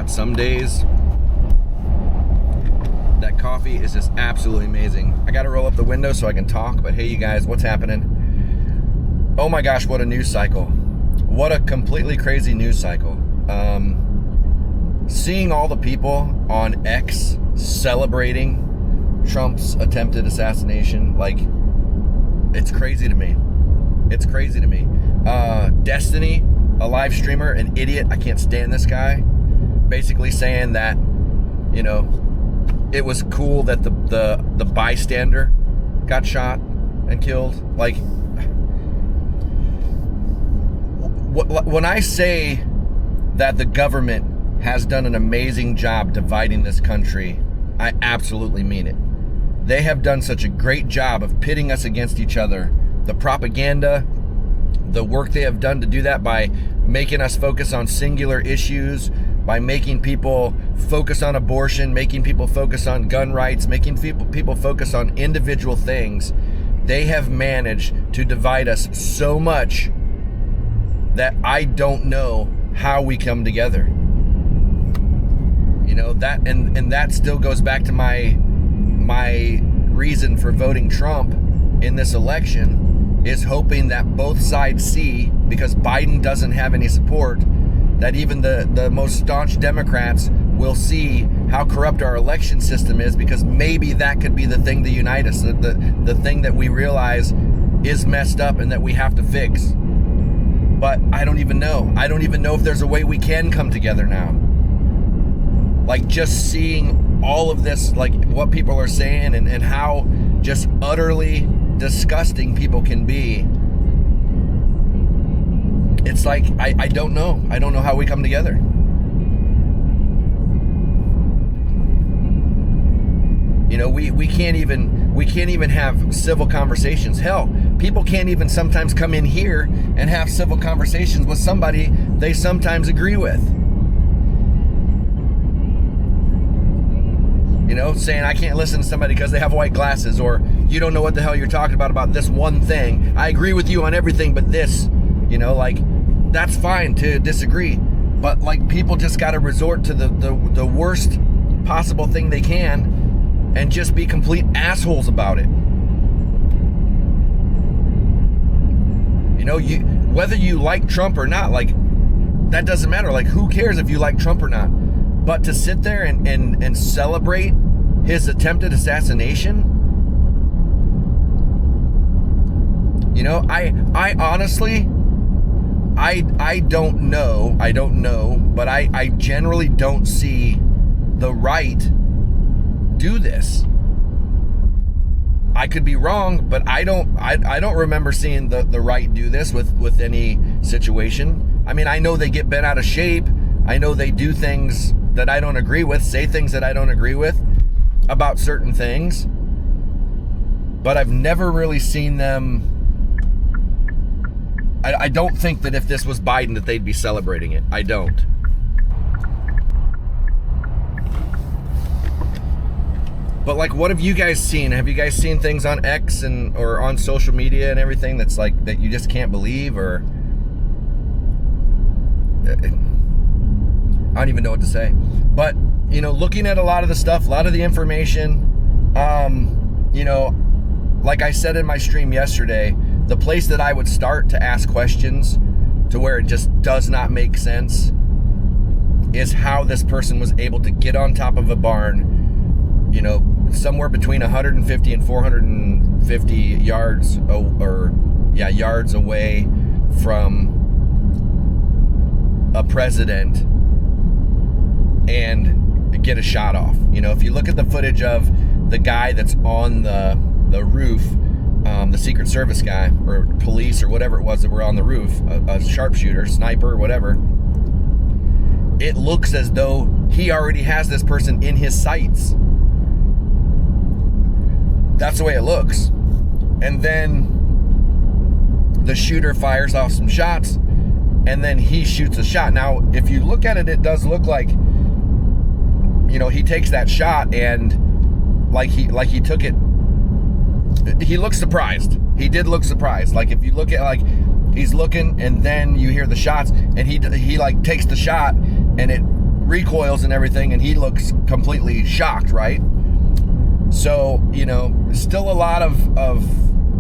God, some days that coffee is just absolutely amazing. I gotta roll up the window so I can talk, but hey, you guys, what's happening? Oh my gosh, what a news cycle. What a completely crazy news cycle. Seeing all the people on X celebrating Trump's attempted assassination, like, it's crazy to me. It's crazy to me. Destiny, a live streamer, an idiot, I can't stand this guy, basically saying that, you know, it was cool that the bystander got shot and killed. Like, when I say that the government has done an amazing job dividing this country, I absolutely mean it. They have done such a great job of pitting us against each other. The propaganda, the work they have done to do that by making us focus on singular issues, by making people focus on abortion, making people focus on gun rights, making people focus on individual things. They have managed to divide us so much that I don't know how we come together. You know, that and that still goes back to my reason for voting Trump in this election, is hoping that both sides see, because Biden doesn't have any support, that even the most staunch Democrats will see how corrupt our election system is, because maybe that could be the thing to unite us, the thing that we realize is messed up and that we have to fix. But I don't even know. I don't even know if there's a way we can come together now. Like, just seeing all of this, like what people are saying and how just utterly disgusting people can be. It's like, I don't know. I don't know how we come together. You know, we can't even have civil conversations. Hell, people can't even sometimes come in here and have civil conversations with somebody they sometimes agree with. You know, saying I can't listen to somebody because they have white glasses, or you don't know what the hell you're talking about this one thing. I agree with you on everything but this. You know, like, that's fine to disagree, but like, people just got to resort to the worst possible thing they can and just be complete assholes about it. You know, whether you like Trump or not, like, that doesn't matter. Like, who cares if you like Trump or not? But to sit there and celebrate his attempted assassination, you know, I honestly, I don't know, but I generally don't see the right do this. I could be wrong, but I don't remember seeing the right do this with any situation. I mean, I know they get bent out of shape. I know they do things that I don't agree with, say things that I don't agree with about certain things, but I've never really seen them. I don't think that if this was Biden that they'd be celebrating it. I don't. But like, what have you guys seen? Have you guys seen things on X or on social media and everything that's like, that you just can't believe? Or I don't even know what to say. But, you know, looking at a lot of the stuff, a lot of the information, you know, like I said in my stream yesterday, the place that I would start to ask questions to where it just does not make sense is how this person was able to get on top of a barn, you know, somewhere between 150 and 450 yards yards away from a president and get a shot off. You know, if you look at the footage of the guy that's on the roof, the Secret Service guy or police or whatever it was that were on the roof, a sharpshooter, sniper, whatever, it looks as though he already has this person in his sights. That's the way it looks. And then the shooter fires off some shots, and then he shoots a shot. Now, if you look at it, it does look like, you know, he takes that shot and like he took it. He looks surprised. He did look surprised. Like, if you look at, like, he's looking and then you hear the shots and he like takes the shot and it recoils and everything, and he looks completely shocked, right? So, you know, still a lot of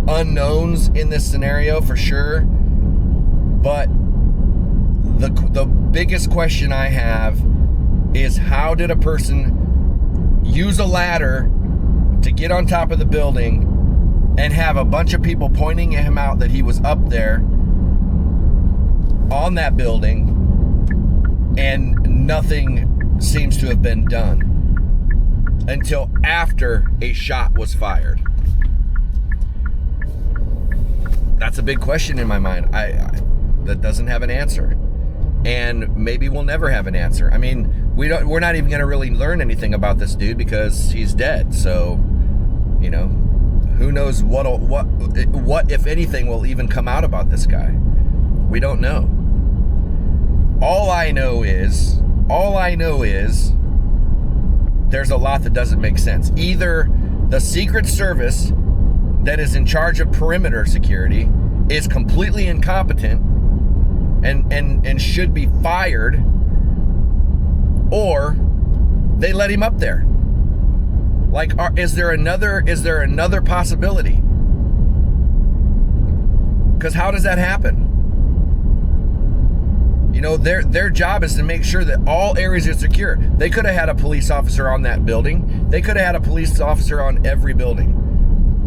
unknowns in this scenario for sure. But the biggest question I have is, how did a person use a ladder to get on top of the building and have a bunch of people pointing at him out that he was up there on that building, and nothing seems to have been done until after a shot was fired? That's a big question in my mind. That doesn't have an answer, and maybe we'll never have an answer. I mean, we're not even going to really learn anything about this dude because he's dead. So, you know, who knows what if anything will even come out about this guy? We don't know. All I know is there's a lot that doesn't make sense. Either the Secret Service that is in charge of perimeter security is completely incompetent and should be fired, or they let him up there. Like, is there another possibility? Because how does that happen? You know, their job is to make sure that all areas are secure. They could have had a police officer on that building. They could have had a police officer on every building.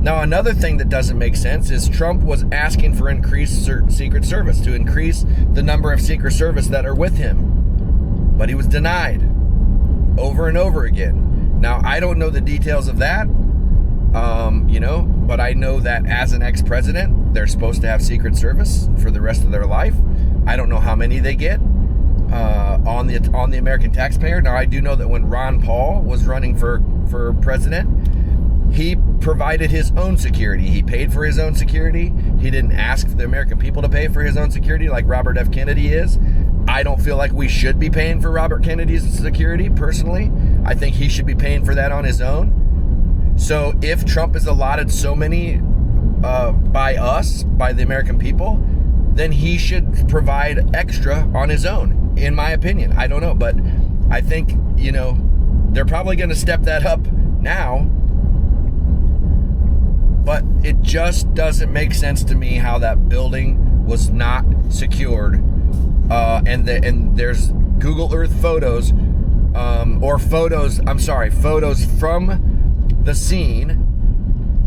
Now, another thing that doesn't make sense is Trump was asking for increased Secret Service, to increase the number of Secret Service that are with him. But he was denied over and over again. Now, I don't know the details of that, you know, but I know that as an ex-president, they're supposed to have Secret Service for the rest of their life. I don't know how many they get on the American taxpayer. Now, I do know that when Ron Paul was running for president, he provided his own security. He paid for his own security. He didn't ask the American people to pay for his own security like Robert F. Kennedy is. I don't feel like we should be paying for Robert Kennedy's security, personally. I think he should be paying for that on his own. So if Trump is allotted so many by the American people, then he should provide extra on his own, in my opinion. I don't know, but I think, you know, they're probably going to step that up now. But it just doesn't make sense to me how that building was not secured. And there's Google Earth photos, photos from the scene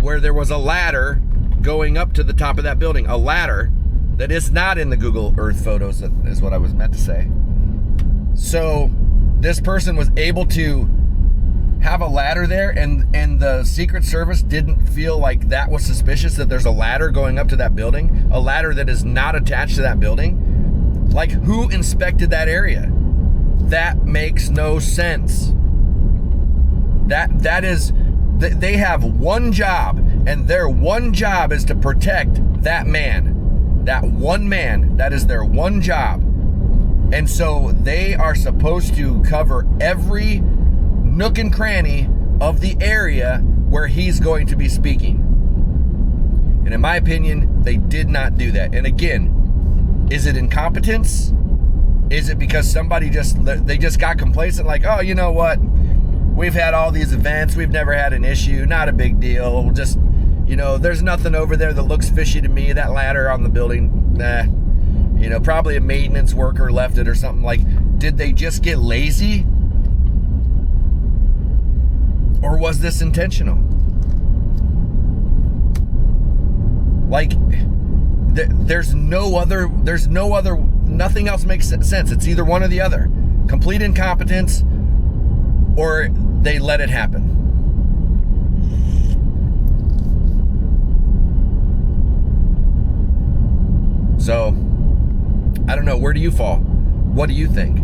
where there was a ladder going up to the top of that building. A ladder that is not in the Google Earth photos, is what I was meant to say. So this person was able to have a ladder there, and the Secret Service didn't feel like that was suspicious, that there's a ladder going up to that building, a ladder that is not attached to that building. Like, who inspected that area? That makes no sense. That is, they have one job, and their one job is to protect that man. That one man, that is their one job. And so they are supposed to cover every nook and cranny of the area where he's going to be speaking. And in my opinion, they did not do that. And again, is it incompetence? Is it because somebody just got complacent, like, oh, you know what? We've had all these events. We've never had an issue. Not a big deal. We'll just, you know, there's nothing over there that looks fishy to me. That ladder on the building, you know, probably a maintenance worker left it or something. Like, did they just get lazy? Or was this intentional? Like, nothing else makes sense. It's either one or the other. Complete incompetence, or they let it happen. So, I don't know. Where do you fall? What do you think?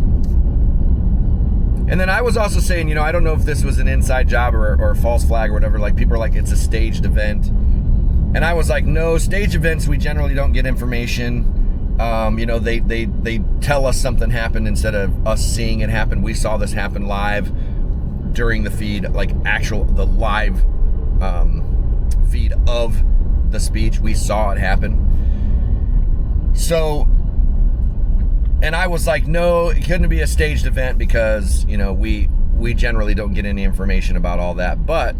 And then I was also saying, you know, I don't know if this was an inside job or a false flag or whatever. Like, people are like, it's a staged event. And I was like, no, stage events, we generally don't get information. You know, they tell us something happened instead of us seeing it happen. We saw this happen live during the feed, like the live feed of the speech. We saw it happen. So And I was like, no, it couldn't be a staged event because, you know, we generally don't get any information about all that. But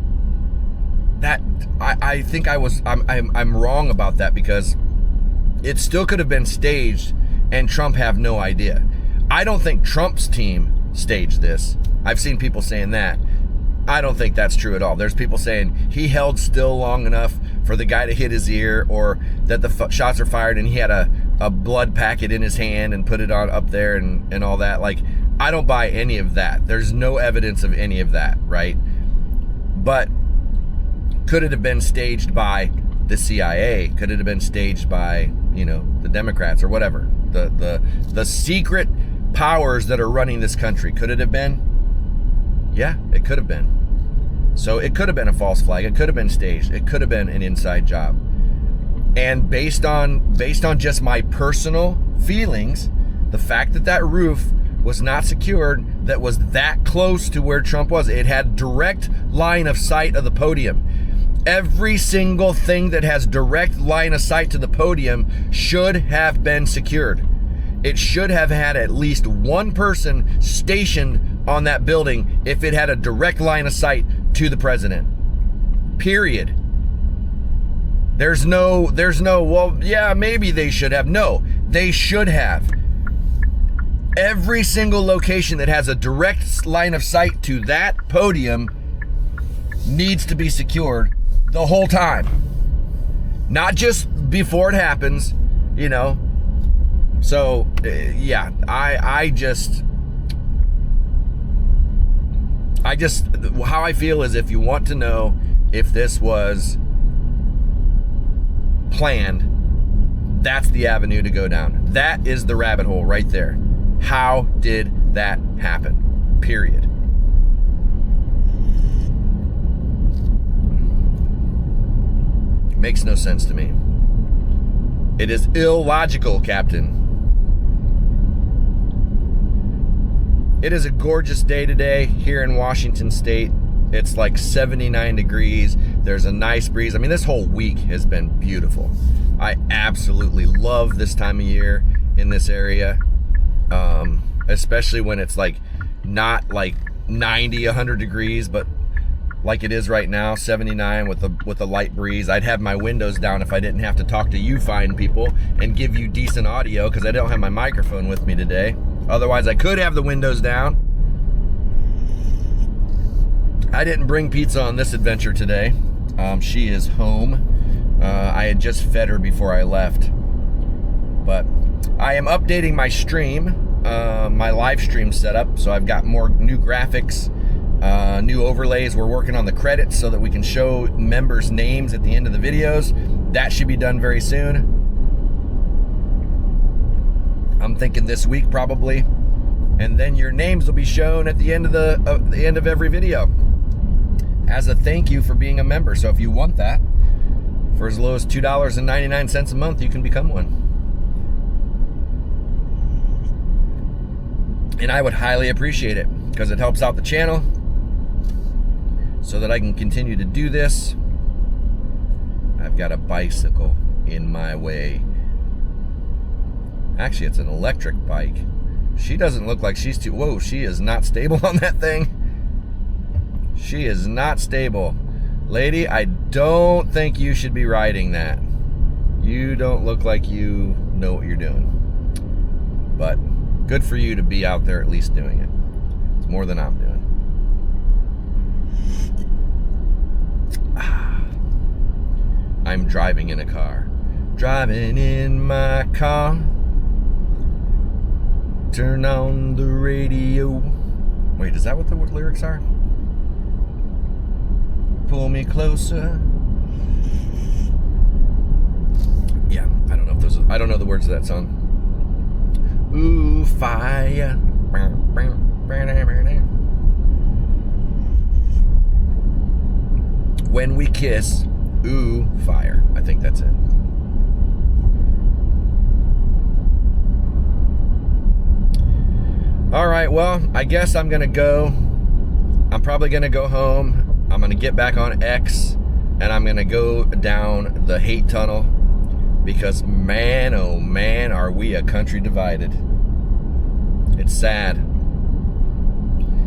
that, I think I'm wrong about that, because it still could have been staged and Trump have no idea. I don't think Trump's team staged this. I've seen people saying that. I don't think that's true at all. There's people saying he held still long enough for the guy to hit his ear, or that the shots are fired and he had a blood packet in his hand and put it on up there and all that. Like, I don't buy any of that. There's no evidence of any of that, right? But could it have been staged by the CIA? Could it have been staged by, you know, the Democrats or whatever? The secret powers that are running this country. Could it have been? Yeah, it could have been. So it could have been a false flag. It could have been staged. It could have been an inside job. And based on just my personal feelings, the fact that that roof was not secured, that was that close to where Trump was, it had direct line of sight of the podium. Every single thing that has direct line of sight to the podium should have been secured. It should have had at least one person stationed on that building if it had a direct line of sight to the president. Period. There's no, well, yeah, maybe they should have. No, they should have. Every single location that has a direct line of sight to that podium needs to be secured the whole time. Not just before it happens, you know. So, yeah, I just, how I feel is, if you want to know if this was planned, that's the avenue to go down. That is the rabbit hole right there. How did that happen? Period. Makes no sense to me. It is illogical, Captain. It is a gorgeous day today here in Washington State. It's like 79 degrees. There's a nice breeze. I mean, this whole week has been beautiful. I absolutely love this time of year in this area, especially when it's like not like 90, 100 degrees, but like it is right now, 79 with a light breeze. I'd have my windows down if I didn't have to talk to you fine people and give you decent audio, because I don't have my microphone with me today. Otherwise, I could have the windows down. I didn't bring pizza on this adventure today. She is home. I had just fed her before I left. But I am updating my stream, my live stream setup. So I've got more new graphics, new overlays. We're working on the credits so that we can show members' names at the end of the videos. That should be done very soon. I'm thinking this week probably, and then your names will be shown at the end of the end of every video as a thank you for being a member. So if you want that, for as low as $2.99 a month, you can become one. And I would highly appreciate it, because it helps out the channel so that I can continue to do this. I've got a bicycle in my way. Actually, it's an electric bike. She doesn't look like she's too... Whoa, she is not stable on that thing. She is not stable. Lady, I don't think you should be riding that. You don't look like you know what you're doing. But good for you to be out there at least doing it. It's more than I'm doing. I'm driving in a car. Driving in my car. Turn on the radio. Wait, is that what the lyrics are? Pull me closer. Yeah, I don't know if those. I don't know the words of that song. Ooh, fire. When we kiss, ooh, fire. I think that's it. All right, well, I guess I'm gonna go. I'm probably gonna go home. I'm gonna get back on X, and I'm gonna go down the hate tunnel, because man, oh man, are we a country divided. It's sad.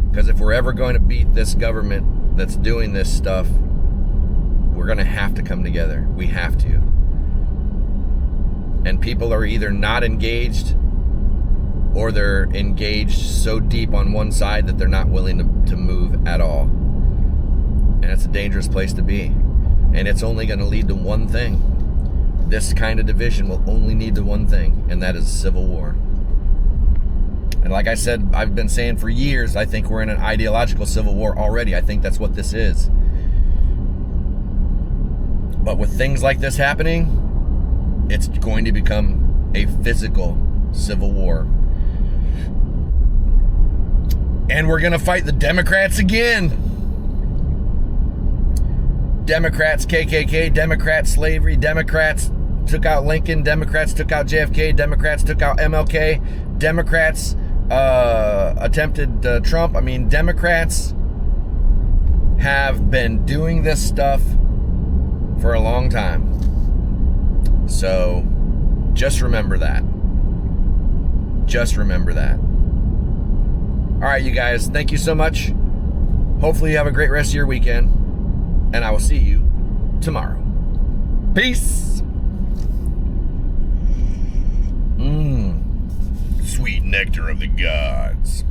Because if we're ever going to beat this government that's doing this stuff, we're going to have to come together. We have to. And people are either not engaged or they're engaged so deep on one side that they're not willing to move at all. And it's a dangerous place to be. And it's only going to lead to one thing. This kind of division will only lead to one thing, and that is civil war. And like I said, I've been saying for years, I think we're in an ideological civil war already. I think that's what this is. But with things like this happening, it's going to become a physical civil war. And we're going to fight the Democrats again. Democrats, KKK, Democrats, slavery, Democrats took out Lincoln, Democrats took out JFK, Democrats took out MLK, Democrats attempted Trump. I mean, Democrats have been doing this stuff for a long time. So just remember that. Just remember that. All right, you guys, thank you so much. Hopefully you have a great rest of your weekend, and I will see you tomorrow. Peace. Sweet nectar of the gods.